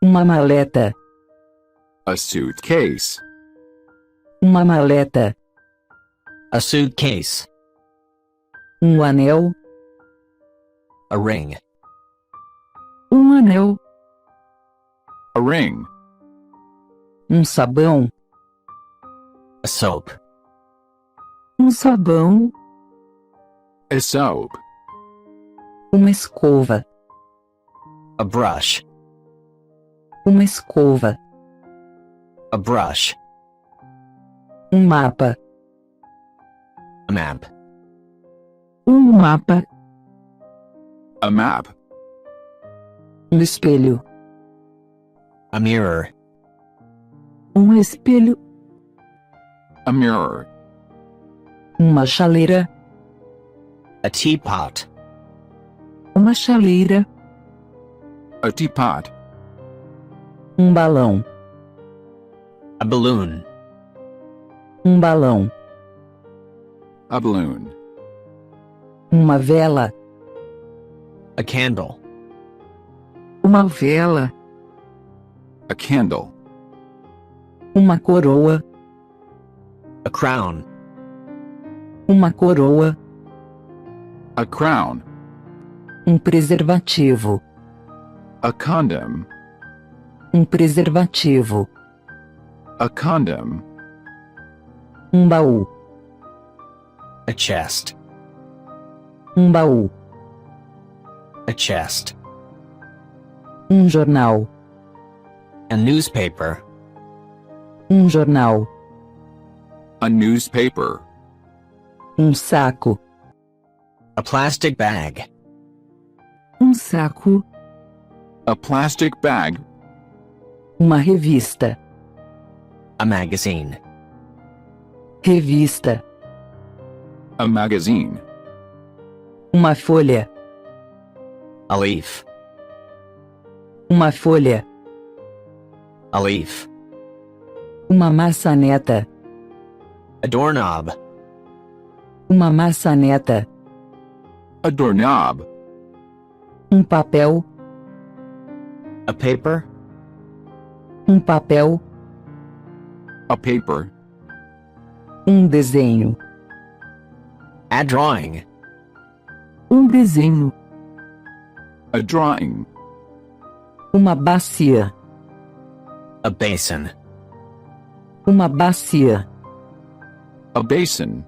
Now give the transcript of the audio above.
Uma maleta. A suitcase. Uma maleta. A suitcase. Anel. A ring. Anel. A ring. Sabão. A soap. Sabão. A soap. Uma escova. A brush. Uma escova. A brush. Mapa. A map. Mapa. A map. Espelho. A mirror. Espelho. A mirror. Uma chaleira. A teapot. Uma chaleira. A teapot. Balão. A balloon. Balão. A balloon. Uma vela. A candle. Uma vela. A candle. Uma coroa. A crown. Uma coroa. A crown. Preservativo. A condom. Preservativo. A condom. Baú. A chest. Baú. A chest. Jornal. A newspaper. Jornal. A newspaper. Saco. A plastic bag. Saco. A plastic bag. Uma revista. A magazine. Revista. A magazine. Uma folha. A leaf. Uma folha. A leaf. Uma maçaneta. A doorknob. Uma maçaneta. A doorknob. Papel. A paper. Papel. A paper. Desenho. A drawing. Desenho. A drawing. Uma bacia. A basin. Uma bacia. A basin.